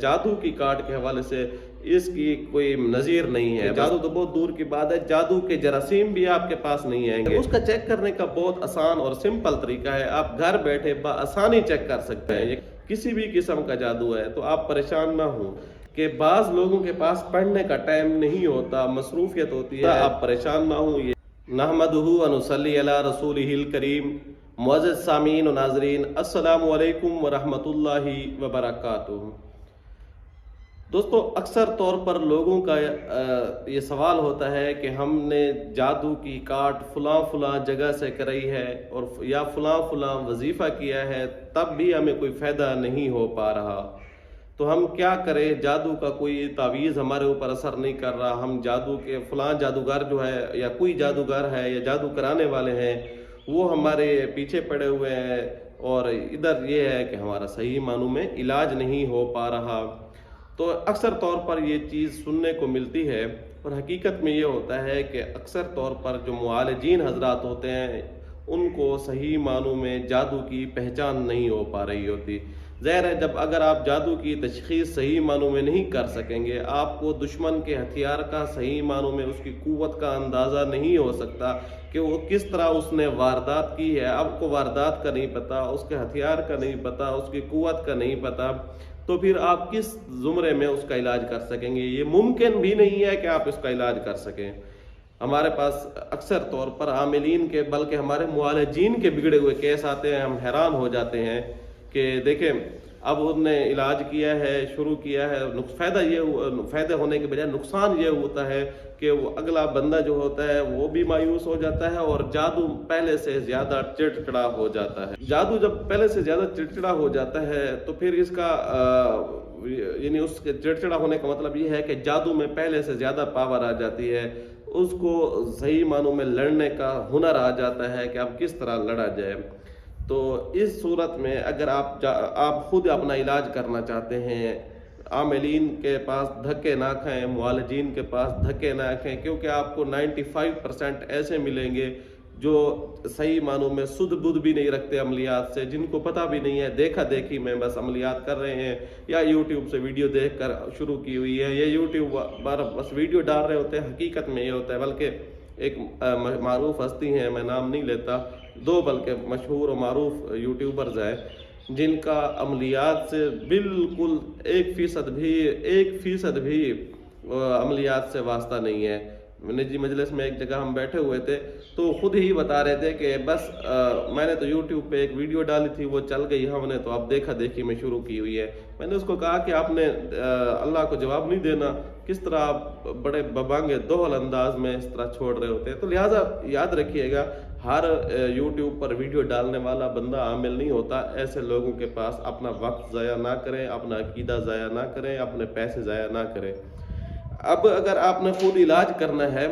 जादू की काट के हवाले से इसकी कोई नज़ीर नहीं है। जादू तो बहुत दूर की बात है, जादू के जरासीम भी आपके पास नहीं आएंगे। उसका चेक करने का बहुत आसान और सिंपल तरीका है, आप घर बैठे आसानी चेक कर सकते हैं। ये किसी भी किस्म का जादू है तो आप परेशान ना हो कि बाज़ लोगों के पास पढ़ने का टाइम नहीं होता, मसरूफियत होती है, आप परेशान ना हो। ये नहमदुहु व नुसल्ली अला रसूलिहिल करीम। मुअज़्ज़िज़ सामीन व नाज़रीन, अस्सलामु अलैकुम व रहमतुल्लाहि व बरकातुहू। दोस्तों, अक्सर तौर पर लोगों का ये सवाल होता है कि हमने जादू की काट फलां जगह से कराई है और या फलां वजीफ़ा किया है, तब भी हमें कोई फ़ायदा नहीं हो पा रहा। तो हम क्या करें? जादू का कोई तावीज़ हमारे ऊपर असर नहीं कर रहा, हम जादू के फलां जादूगर जो है या कोई जादूगर है या जादू कराने वाले हैं वो हमारे पीछे पड़े हुए हैं, और इधर ये है कि हमारा सही मानों में इलाज नहीं हो पा रहा। तो अक्सर तौर पर ये चीज़ सुनने को मिलती है, और हकीकत में ये होता है कि अक्सर तौर पर जो मुआलिजीन हजरात होते हैं उनको सही मानों में जादू की पहचान नहीं हो पा रही होती। ज़ाहिर है, जब अगर आप जादू की तशख़ीस सही मानों में नहीं कर सकेंगे, आपको दुश्मन के हथियार का सही मानों में उसकी क़ुव्वत का अंदाज़ा नहीं हो सकता कि वो किस तरह उसने वारदात की है। आपको वारदात का नहीं पता, उसके हथियार का नहीं पता, उसकी क़ुव्वत का नहीं पता, तो फिर आप किस ज़ुमरे में उसका इलाज कर सकेंगे? ये मुमकिन भी नहीं है कि आप इसका इलाज कर सकें। हमारे पास अक्सर तौर पर आमिलीन के बल्कि हमारे मुआलिजीन के बिगड़े हुए केस आते हैं, हम हैरान हो जाते हैं कि देखें, अब उन्होंने इलाज किया है, शुरू किया है, फ़ायदे होने के बजाय नुकसान ये होता है कि वो अगला बंदा जो होता है वो भी मायूस हो जाता है और जादू पहले से ज़्यादा चिड़चिड़ा हो जाता है। जादू जब पहले से ज़्यादा चिड़चिड़ा हो जाता है तो फिर इसका यानी उसके चिड़चिड़ा होने का मतलब ये है कि जादू में पहले से ज़्यादा पावर आ जाती है, उसको सही मानों में लड़ने का हुनर आ जाता है कि अब किस तरह लड़ा जाए। तो इस सूरत में अगर आप खुद अपना इलाज करना चाहते हैं, आमिलीन के पास धक्के ना खाएं, मुआलिजीन के पास धक्के ना खाएं, क्योंकि आपको 95% ऐसे मिलेंगे जो सही मानों में सुध बुध भी नहीं रखते अमलियात से, जिनको पता भी नहीं है, देखा देखी में बस अमलियात कर रहे हैं, या यूट्यूब से वीडियो देख कर शुरू की हुई है, या यूट्यूब पर बस वीडियो डाल रहे होते हैं। हकीकत में ये होता है, बल्कि एक मारूफ हस्ती हैं, मैं नाम नहीं लेता, दो बल्कि मशहूर और मारूफ यूट्यूबर्स हैं जिनका अमलियात से बिल्कुल 1% भी अमलियात से वास्ता नहीं है। निजी मजलिस में एक जगह हम बैठे हुए थे तो खुद ही बता रहे थे कि बस मैंने तो यूट्यूब पे एक वीडियो डाली थी, वो चल गई, हमने तो अब देखा देखी में शुरू की हुई है। मैंने उसको कहा कि आपने अल्लाह को जवाब नहीं देना, किस तरह आप बड़े बबांगे दोहल अंदाज में इस तरह छोड़ रहे होते हैं। तो लिहाजा याद रखिएगा, हर यूट्यूब पर वीडियो डालने वाला बंदा आमिल नहीं होता। ऐसे लोगों के पास अपना वक्त ज़ाया ना करें, अपना अकीदा ज़ाया ना करें, अपने पैसे ज़ाया ना करें। अब अगर आपने खुद इलाज करना है,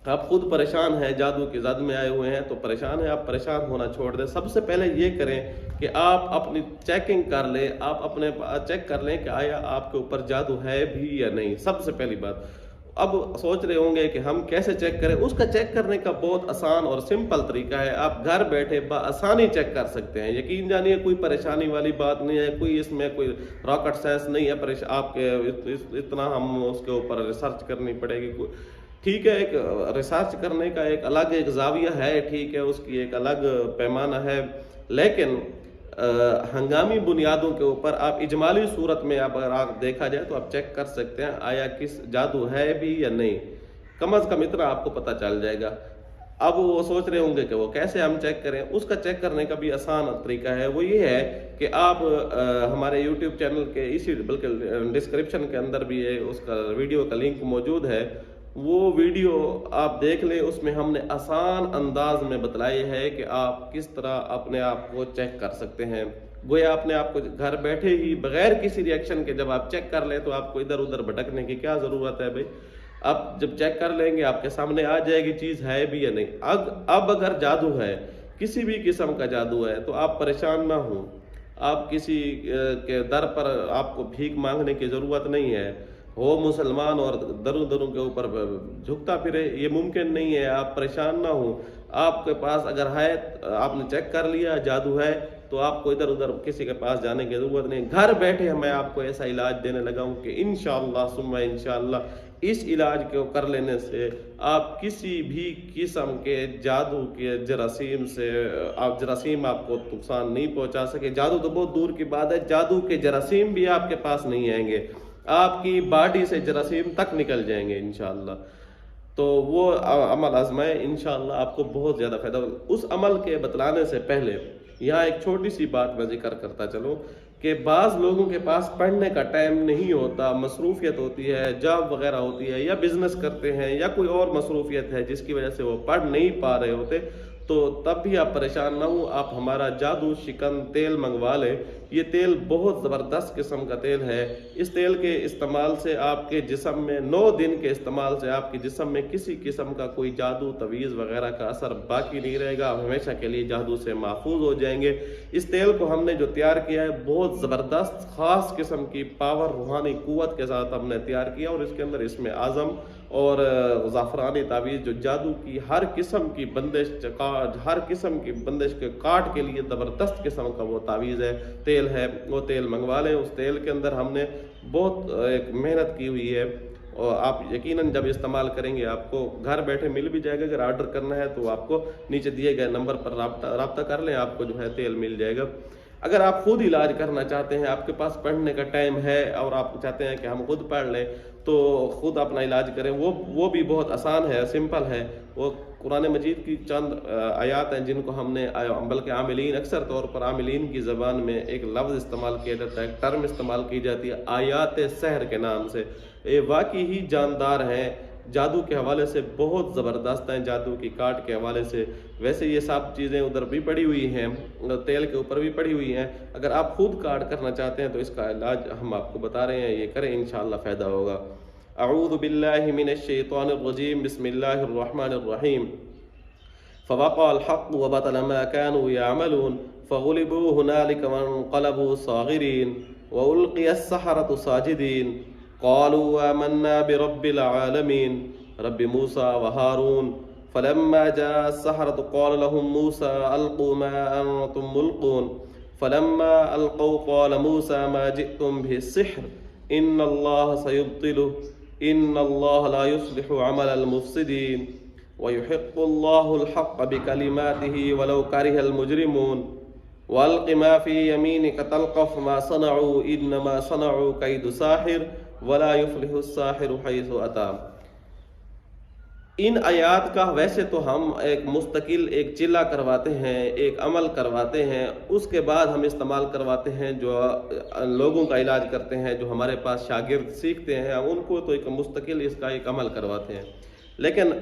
आप खुद परेशान हैं, जादू की जद में आए हुए हैं तो परेशान हैं, आप परेशान होना छोड़ दें। सबसे पहले ये करें कि आप अपनी चेकिंग कर लें, आप अपने चेक कर लें कि आया आपके ऊपर जादू है भी या नहीं। सबसे पहली बात। अब सोच रहे होंगे कि हम कैसे चेक करें? उसका चेक करने का बहुत आसान और सिंपल तरीका है, आप घर बैठे आसानी चेक कर सकते हैं। यकीन जानिए, कोई परेशानी वाली बात नहीं है, कोई इसमें कोई रॉकेट साइंस नहीं है। आपके इतना हम उसके ऊपर रिसर्च करनी पड़ेगी। ठीक है, एक रिसर्च करने का एक अलग एक जाविया है, ठीक है, उसकी एक अलग पैमाना है, लेकिन हंगामी बुनियादों के ऊपर आप इजमाली सूरत में अगर आप देखा जाए तो आप चेक कर सकते हैं आया किस जादू है भी या नहीं। कम अज़ कम इतना आपको पता चल जाएगा। अब वो सोच रहे होंगे कि वो कैसे हम चेक करें? उसका चेक करने का भी आसान तरीका है, वो ये है कि आप हमारे यूट्यूब चैनल के इसी बल्कि डिस्क्रिप्शन के अंदर भी है उसका वीडियो का लिंक मौजूद है, वो वीडियो आप देख लें। उसमें हमने आसान अंदाज में बतलाया है कि आप किस तरह अपने आप को चेक कर सकते हैं। गोया अपने आप को घर बैठे ही बगैर किसी रिएक्शन के जब आप चेक कर लें तो आपको इधर उधर भटकने की क्या ज़रूरत है भाई। आप जब चेक कर लेंगे आपके सामने आ जाएगी चीज़ है भी या नहीं। अब अगर जादू है, किसी भी किस्म का जादू है, तो आप परेशान ना हो, आप किसी के दर पर आपको भीख मांगने की ज़रूरत नहीं है। हो मुसलमान और दरों के ऊपर झुकता फिरे, ये मुमकिन नहीं है। आप परेशान ना हो, आपके पास अगर है, आपने चेक कर लिया जादू है, तो आपको इधर उधर किसी के पास जाने की ज़रूरत नहीं। घर बैठे मैं आपको ऐसा इलाज देने लगा हूँ कि इंशाअल्लाह सुम्मा इंशाअल्लाह इस इलाज को कर लेने से आप किसी भी किस्म के जादू के जरासीम से आप जरासीम आपको नुकसान नहीं पहुंचा सके। जादू तो बहुत दूर की बात है, जादू के जरासीम भी आपके पास नहीं आएंगे, आपकी बॉडी से जरासीम तक निकल जाएंगे इंशाअल्लाह। तो वो अमल आजमाएं, इंशाअल्लाह आपको बहुत ज़्यादा फ़ायदा होगा। उस अमल के बतलाने से पहले यहाँ एक छोटी सी बात मैं जिक्र करता चलूँ कि बाज़ लोगों के पास पढ़ने का टाइम नहीं होता, मसरूफियत होती है, जॉब वगैरह होती है, या बिज़नेस करते हैं, या कोई और मसरूफियत है जिसकी वजह से वो पढ़ नहीं पा रहे होते। तो तब भी आप परेशान ना हो, आप हमारा जादू शिकन तेल मंगवा लें। ये तेल बहुत ज़बरदस्त किस्म का तेल है। इस तेल के इस्तेमाल से आपके जिस्म में 9 दिन के इस्तेमाल से आपके जिस्म में किसी किस्म का कोई जादू तवीज़ वगैरह का असर बाकी नहीं रहेगा, आप हमेशा के लिए जादू से महफूज हो जाएंगे। इस तेल को हमने जो तैयार किया है बहुत ज़बरदस्त ख़ास किस्म की पावर रूहानी क़ुव्वत के साथ हमने तैयार किया, और इसके अंदर इसमें आज़म और ज़ाफ़रानी तावीज़ जो जादू की हर किस्म की बंदिश हर किस्म की बंदिश के काट के लिए ज़बरदस्त किस्म का वो तावीज़ है, तेल है, वो तेल मंगवा लें। उस तेल के अंदर हमने बहुत एक मेहनत की हुई है, और आप यकीनन जब इस्तेमाल करेंगे आपको घर बैठे मिल भी जाएगा। अगर ऑर्डर करना है तो आपको नीचे दिए गए नंबर पर राब्ता कर लें, आपको जो है तेल मिल जाएगा। अगर आप खुद इलाज करना चाहते हैं, आपके पास पढ़ने का टाइम है और आप चाहते हैं कि हम खुद पढ़ लें, तो खुद अपना इलाज करें, वो भी बहुत आसान है, सिंपल है। वो कुरान मजीद की चंद आयात हैं जिनको हमने बल्कि आमिलीन अक्सर तौर पर आमिलीन की ज़बान में एक लफ्ज़ इस्तेमाल किया जाता है, एक टर्म इस्तेमाल की जाती है आयात सहर के नाम से। ये वाकई ही जानदार हैं, जादू के हवाले से बहुत ज़बरदस्त हैं, जादू की काट के हवाले से। वैसे ये सब चीज़ें उधर भी पड़ी हुई हैं, तेल के ऊपर भी पड़ी हुई हैं। अगर आप खुद काट करना चाहते हैं तो इसका इलाज हम आपको बता रहे हैं, ये करें इंशाअल्लाह फ़ायदा होगा। अऊज़ु बिल्लाहि मिनश शैतानिर रजीम, बिस्मिल्लाहिर रहमानिर रहीम। फ़वक़अल हक़्क़ु व बतल मा कानू यअमलून फ़ग़ुलिबू हुनालिक वन्क़लबू साग़िरीन व उल्क़ियस सहरतु साजिदीन क़ालू आमन्ना बिरब्बिल आलमीन रब्बि मूसा व हारून फ़लम्मा जाअ अस्सहरतु क़ाल लहुम मूसा अल्क़ू मा अंतुम मुल्क़ून फ़लम्मा अल्क़ौ क़ाल मूसा मा जिअ्तुम बिस्सिह्र इन्नल्लाह सयुब्तिलुहु इन्नल्लाह ला युस्लिहु अमलल मुफ़्सिदीन व युहिक़्क़ुल्लाहुल हक़्क़ बिकलिमातिही वलौ करिहल मुजरिमून वअल्क़ि मा फ़ी यमीनिक तल्क़फ़ मा सनअू इन्नमा सनअू कैदु साहिर वला युफ़्लिहु साहिरु हैसु अता। इन आयात का वैसे तो हम एक मुस्तकिल एक चिल्ला करवाते हैं, एक अमल करवाते हैं, उसके बाद हम इस्तेमाल करवाते हैं जो लोगों का इलाज करते हैं, जो हमारे पास शागिर्द सीखते हैं उनको तो एक मुस्तकिल इसका एक अमल करवाते हैं। लेकिन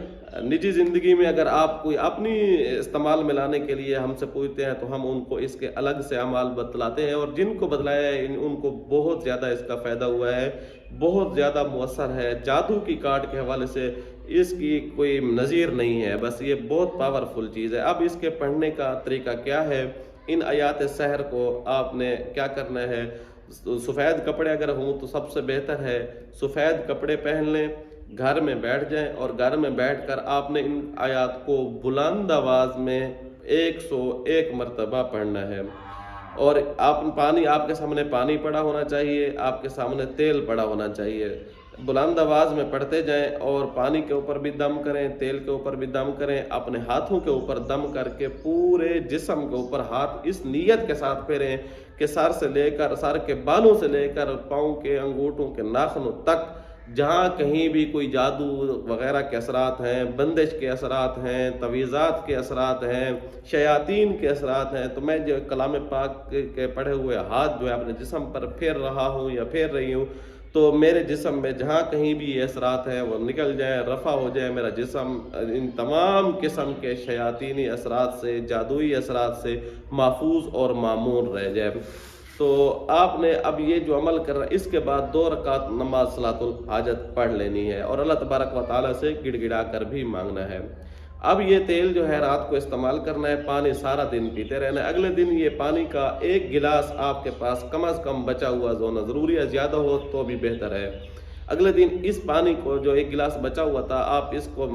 निजी ज़िंदगी में अगर आप कोई अपनी इस्तेमाल में लाने के लिए हमसे पूछते हैं तो हम उनको इसके अलग से अमाल बतलाते हैं, और जिनको बतलाया है उनको बहुत ज़्यादा इसका फ़ायदा हुआ है, बहुत ज़्यादा मुअस्सर है। जादू की काट के हवाले से इसकी कोई नज़ीर नहीं है, बस ये बहुत पावरफुल चीज़ है। अब इसके पढ़ने का तरीका क्या है? इन आयात सहर को आपने क्या करना है, सफ़ेद कपड़े अगर हों तो सबसे बेहतर है, सफ़ेद कपड़े पहन लें, घर में बैठ जाएं, और घर में बैठकर आपने इन आयात को बुलंद आवाज़ में 101 मरतबा पढ़ना है। और आपके सामने पानी पड़ा होना चाहिए, आपके सामने तेल पड़ा होना चाहिए। बुलंद आवाज़ में पढ़ते जाएं, और पानी के ऊपर भी दम करें, तेल के ऊपर भी दम करें, अपने हाथों के ऊपर दम करके पूरे जिस्म के ऊपर हाथ इस नीयत के साथ फेरें कि सर के बालों से लेकर पाँव के अंगूठों के नाखूनों तक जहाँ कहीं भी कोई जादू वगैरह के असरात हैं, बंदिश के असरात हैं, तवीज़ात के असरात हैं, शयातीन के असरात हैं, तो मैं जो कलाम पाक के पढ़े हुए हाथ जो है अपने जिस्म पर फेर रहा हूँ या फेर रही हूँ, तो मेरे जिस्म में जहाँ कहीं भी ये असरात हैं वो निकल जाए, रफ़ा हो जाए मेरा जिस्म इन तमाम किस्म के शयातीनी असरात से, जादुई असरात से महफूज और मामून रह जाए। तो आपने अब ये जो अमल कर रहा है, इसके बाद 2 रकात नमाज सलातुल हाजत पढ़ लेनी है, और अल्लाह तबारक व तआला से गिड़गिड़ा कर भी मांगना है। अब ये तेल जो है रात को इस्तेमाल करना है, पानी सारा दिन पीते रहना है। अगले दिन ये पानी का 1 गिलास आपके पास कम अज़ कम बचा हुआ होना ज़रूरी है, ज़्यादा हो तो भी बेहतर है। अगले दिन इस पानी को जो 1 गिलास बचा हुआ था, आप इसको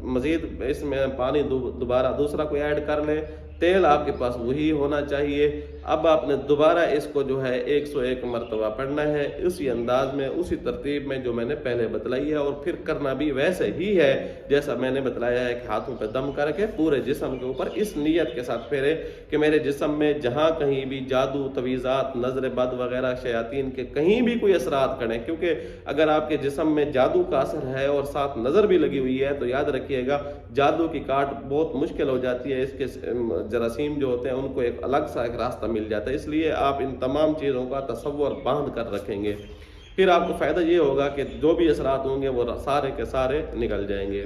मज़ीद इसमें पानी दोबारा दूसरा कोई ऐड कर लें, तेल आपके पास वही होना चाहिए। अब आपने दोबारा इसको जो है 101 मरतबा पढ़ना है, उसी अंदाज में, उसी तरतीब में जो मैंने पहले बतलाई है, और फिर करना भी वैसे ही है जैसा मैंने बतलाया है कि हाथों पे दम करके पूरे जिस्म के ऊपर इस नीयत के साथ फेरे कि मेरे जिस्म में जहाँ कहीं भी जादू, तवीज़ात, नज़र बद वगैरह शयातीन के कहीं भी कोई असरात करें, क्योंकि अगर आपके जिस्म में जादू का असर है और साथ नज़र भी लगी हुई है तो याद रखिएगा जादू की काट बहुत मुश्किल हो जाती है। इसके जरासीम जो होते हैं उनको एक अलग सा एक रास्ता मिल जाता है, इसलिए आप इन तमाम चीज़ों का तसव्वुर बांध कर रखेंगे। फिर आपको फ़ायदा ये होगा कि जो भी असरात होंगे वो सारे के सारे निकल जाएंगे।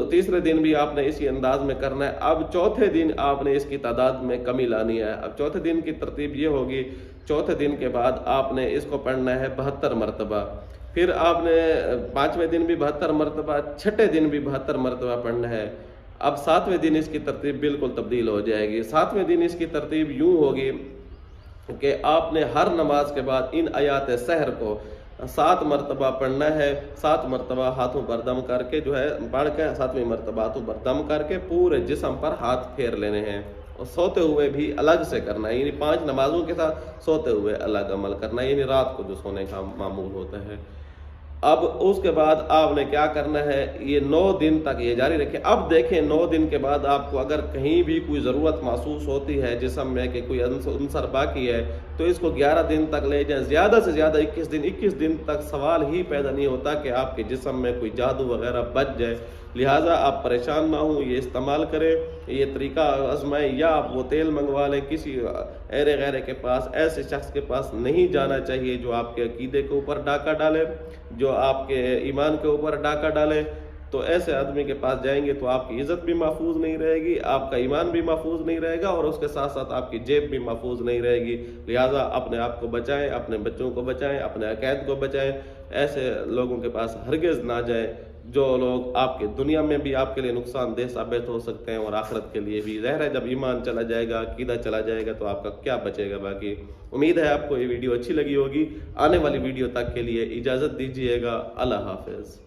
तीसरे दिन भी आपने इसी अंदाज में करना है। अब चौथे दिन आपने इसकी तादाद में कमी लानी है। अब चौथे दिन की तरतीब ये होगी, चौथे दिन के बाद आपने इसको पढ़ना है 72 मरतबा, फिर आपने 5वें दिन भी 72 मरतबा, छठे दिन भी 72 मरतबा पढ़ना है। अब 7वें दिन इसकी तरतीब बिल्कुल तब्दील हो जाएगी। 7वें दिन इसकी तरतीब यूँ होगी कि आपने हर नमाज के बाद इन आयात सहर को 7 मरतबा पढ़ना है। 7 मरतबा हाथों पर दम करके जो है पढ़ के 7वें मरतबा हाथों पर दम करके पूरे जिस्म पर हाथ फेर लेने हैं, और सोते हुए भी अलग से करना है, यानी 5 नमाजों के साथ सोते हुए अलग अमल करना है, यानी रात को जो सोने का मामूल होता है। अब उसके बाद आपने क्या करना है, ये 9 दिन तक ये जारी रखें। अब देखें 9 दिन के बाद आपको अगर कहीं भी कोई ज़रूरत महसूस होती है जिस्म में कि कोई अंसर बाकी है तो इसको 11 दिन तक ले जाएं, ज़्यादा से ज़्यादा 21 दिन तक सवाल ही पैदा नहीं होता कि आपके जिस्म में कोई जादू वगैरह बच जाए। लिहाजा आप परेशान ना हो, ये इस्तेमाल करें, ये तरीका आजमाएं, या आप वो तेल मंगवा लें किसी ऐरे गैरे के पास। ऐसे शख्स के पास नहीं जाना चाहिए जो आपके अकीदे के ऊपर डाका डाले, जो आपके ईमान के ऊपर डाका डाले। तो ऐसे आदमी के पास जाएंगे तो आपकी इज़्ज़त भी महफूज नहीं रहेगी, आपका ईमान भी महफूज नहीं रहेगा, और उसके साथ साथ आपकी जेब भी महफूज नहीं रहेगी। लिहाजा अपने आप को बचाएं, अपने बच्चों को बचाएं, अपने अकायद को बचाएं। ऐसे लोगों के पास हरगिज़ ना जाएं जो लोग आपके दुनिया में भी आपके लिए नुकसानदेह साबित हो सकते हैं और आखिरत के लिए भी। ज़ाहिर है जब ईमान चला जाएगा, अकीदा चला जाएगा तो आपका क्या बचेगा बाकी। उम्मीद है आपको ये वीडियो अच्छी लगी होगी। आने वाली वीडियो तक के लिए इजाज़त दीजिएगा। अल्लाह हाफ़िज़।